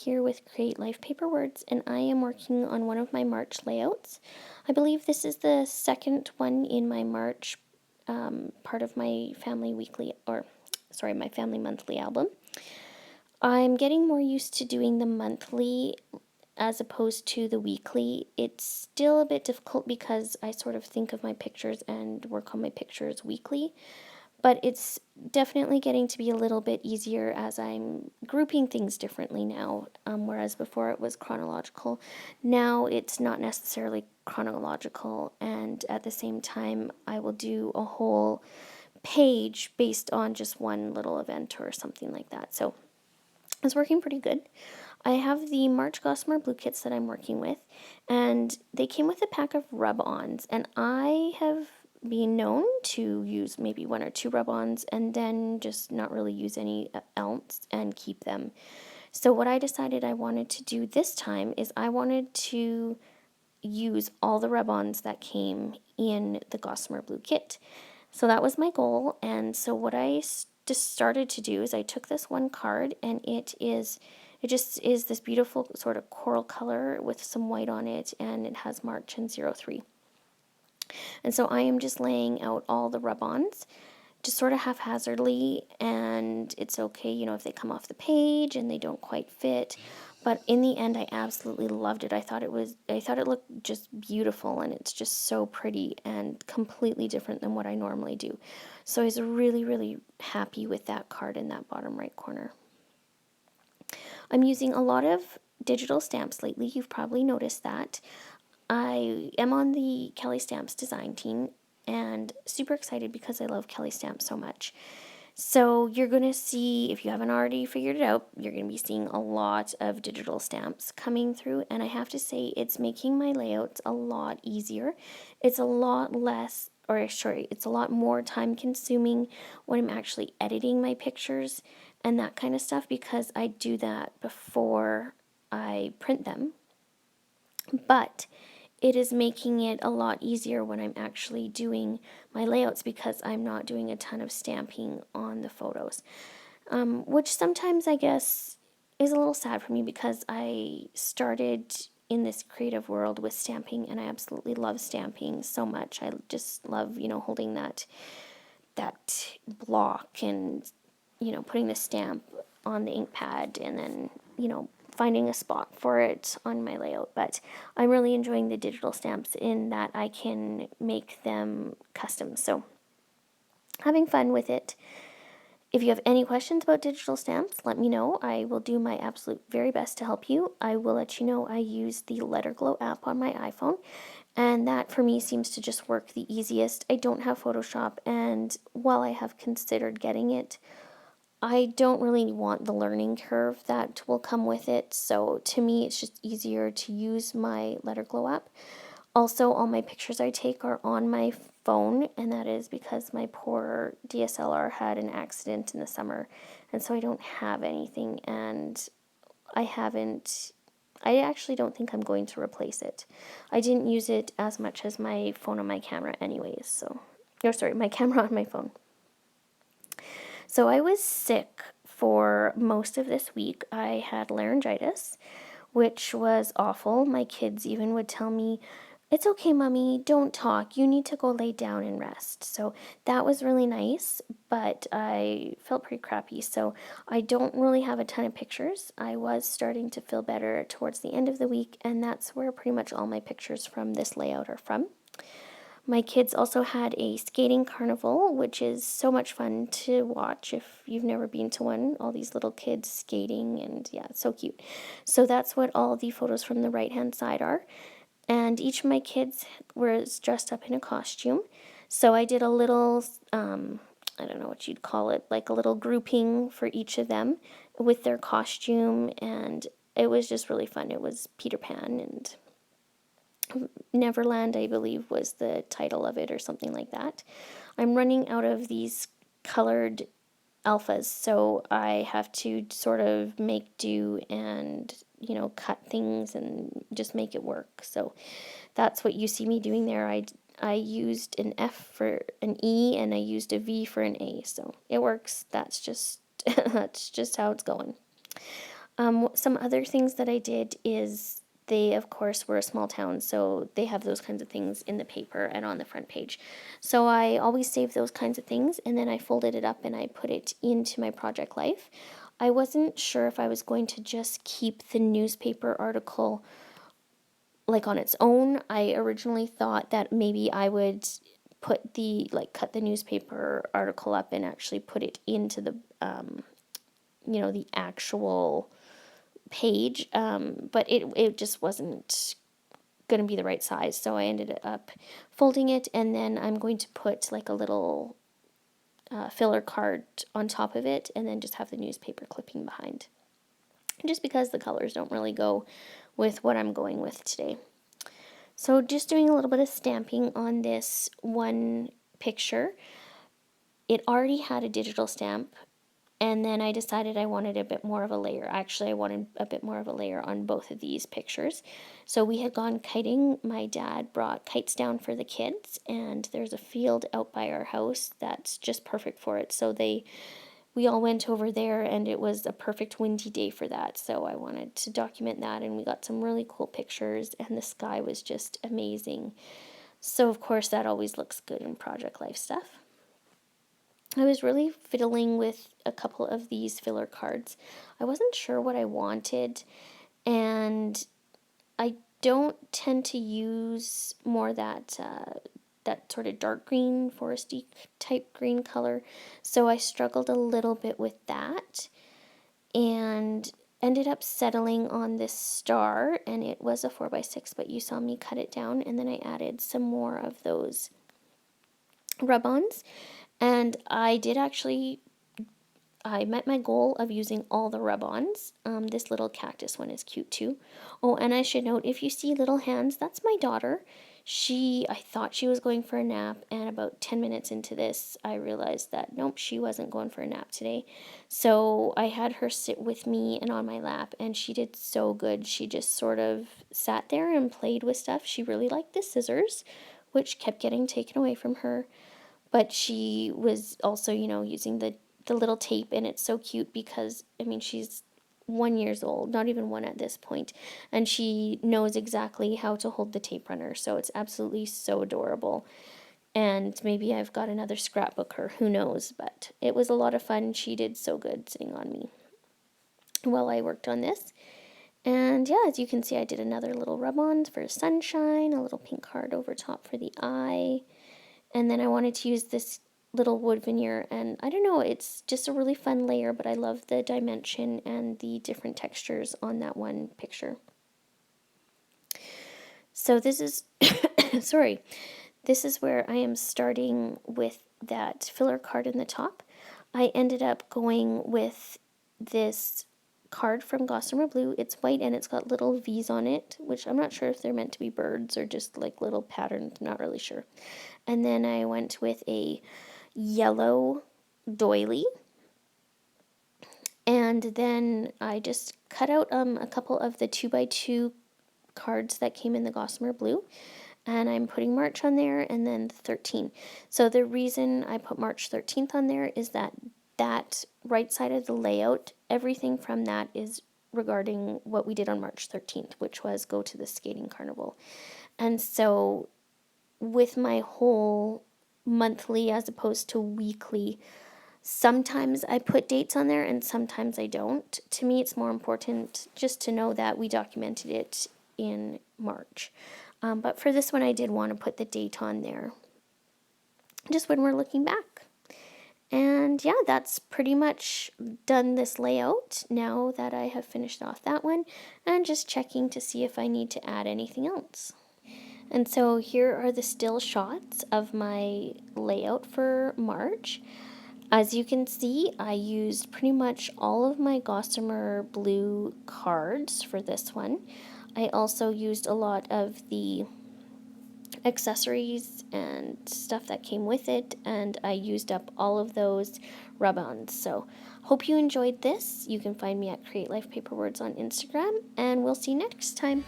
here with Create Life Paper Words, and I am working on one of my March layouts. I believe this is the second one in my March part of my family weekly, my family monthly album. I'm getting more used to doing the monthly as opposed to the weekly. It's still a bit difficult because I sort of think of my pictures and work on my pictures weekly. But it's definitely getting to be a little bit easier as I'm grouping things differently now, whereas before it was chronological. Now it's not necessarily chronological, and at the same time I will do a whole page based on just one little event or something like that. So it's working pretty good. I have the March Gossamer Blue kits that I'm working with, and they came with a pack of rub-ons, and I have been known to use maybe one or two rub-ons and then just not really use any else and keep them. So what I decided I wanted to do this time is I wanted to use all the rub-ons that came in the Gossamer Blue kit. So that was my goal, and so what I just started to do is I took this one card, and it just is this beautiful sort of coral color with some white on it, and it has March and 03. And so I am just laying out all the rub-ons, just sort of haphazardly, and it's okay, if they come off the page and they don't quite fit. But in the end, I absolutely loved it. I thought it looked just beautiful, and it's just so pretty and completely different than what I normally do. So I was really, really happy with that card in that bottom right corner. I'm using a lot of digital stamps lately. You've probably noticed that. I am on the Kelly Stamps design team and super excited because I love Kelly Stamps so much. So you're going to see, if you haven't already figured it out, you're going to be seeing a lot of digital stamps coming through, and I have to say it's making my layouts a lot easier. It's a lot less, it's a lot more time consuming when I'm actually editing my pictures and that kind of stuff, because I do that before I print them. But it is making it a lot easier when I'm actually doing my layouts because I'm not doing a ton of stamping on the photos, which sometimes I guess is a little sad for me because I started in this creative world with stamping, and I absolutely love stamping so much. I just love, holding that block and, putting the stamp on the ink pad and then, finding a spot for it on my layout. But I'm really enjoying the digital stamps in that I can make them custom. So having fun with it. If you have any questions about digital stamps, let me know. I will do my absolute very best to help you. I will let you know I use the Letterglow app on my iPhone, and that for me seems to just work the easiest. I don't have Photoshop, and while I have considered getting it, I don't really want the learning curve that will come with it, so to me it's just easier to use my Letterglow app. Also, all my pictures I take are on my phone, and that is because my poor DSLR had an accident in the summer, and so I don't have anything, and I actually don't think I'm going to replace it. I didn't use it as much as my phone and my camera anyways, my camera on my phone. So I was sick for most of this week. I had laryngitis, which was awful. My kids even would tell me, "It's okay, Mommy, don't talk. You need to go lay down and rest." So that was really nice, but I felt pretty crappy. So I don't really have a ton of pictures. I was starting to feel better towards the end of the week, and that's where pretty much all my pictures from this layout are from. My kids also had a skating carnival, which is so much fun to watch if you've never been to one. All these little kids skating, and yeah, it's so cute. So that's what all the photos from the right-hand side are. And each of my kids was dressed up in a costume. So I did a little, I don't know what you'd call it, like a little grouping for each of them with their costume, and it was just really fun. It was Peter Pan and Neverland, I believe, was the title of it or something like that. I'm running out of these colored alphas, so I have to sort of make do and, cut things and just make it work. So that's what you see me doing there. I used an F for an E, and I used a V for an A, so it works. That's just that's just how it's going. Some other things that I did is they, of course, were a small town, so they have those kinds of things in the paper and on the front page. So I always save those kinds of things, and then I folded it up and I put it into my project life. I wasn't sure if I was going to just keep the newspaper article like on its own. I originally thought that maybe I would cut the newspaper article up and actually put it into the the actual page, but it just wasn't going to be the right size, so I ended up folding it, and then I'm going to put like a little filler card on top of it, and then just have the newspaper clipping behind, just because the colors don't really go with what I'm going with today. So just doing a little bit of stamping on this one picture. It already had a digital stamp, and then I decided I wanted a bit more of a layer. Actually, I wanted a bit more of a layer on both of these pictures. So we had gone kiting. My dad brought kites down for the kids, and there's a field out by our house that's just perfect for it. So we all went over there, and it was a perfect windy day for that. So I wanted to document that, and we got some really cool pictures, and the sky was just amazing. So of course that always looks good in project life stuff. I was really fiddling with a couple of these filler cards. I wasn't sure what I wanted, and I don't tend to use more that sort of dark green, foresty type green color, so I struggled a little bit with that, and ended up settling on this star, and it was a 4x6, but you saw me cut it down, and then I added some more of those rub-ons. And I met my goal of using all the rub-ons. This little cactus one is cute too. Oh, and I should note, if you see little hands, that's my daughter. I thought she was going for a nap, and about 10 minutes into this, I realized that, nope, she wasn't going for a nap today. So I had her sit with me and on my lap, and she did so good. She just sort of sat there and played with stuff. She really liked the scissors, which kept getting taken away from her. But she was also, using the little tape, and it's so cute because, she's 1 year old, not even one at this point, and she knows exactly how to hold the tape runner, so it's absolutely so adorable. And maybe I've got another scrapbooker, who knows, but it was a lot of fun. She did so good sitting on me while I worked on this. And yeah, as you can see, I did another little rub-on for sunshine, a little pink card over top for the eye. And then I wanted to use this little wood veneer, and I don't know, it's just a really fun layer, but I love the dimension and the different textures on that one picture. So this is, sorry, this is where I am starting with that filler card in the top. I ended up going with this card from Gossamer Blue. It's white and it's got little V's on it, which I'm not sure if they're meant to be birds or just like little patterns, I'm not really sure. And then I went with a yellow doily, and then I just cut out a couple of the 2x2 cards that came in the Gossamer Blue, and I'm putting March on there, and then the 13. So the reason I put March 13th on there is that right side of the layout, everything from that is regarding what we did on March 13th, which was go to the skating carnival. And so with my whole monthly as opposed to weekly, sometimes I put dates on there and sometimes I don't. To me, it's more important just to know that we documented it in March. But for this one, I did want to put the date on there, just when we're looking back. And yeah, that's pretty much done this layout now that I have finished off that one, and just checking to see if I need to add anything else. And so here are the still shots of my layout for March. As you can see, I used pretty much all of my Gossamer Blue cards for this one. I also used a lot of the accessories and stuff that came with it, and I used up all of those rub-ons. So hope you enjoyed this. You can find me at Create Life Paper Words on Instagram, and we'll see you next time.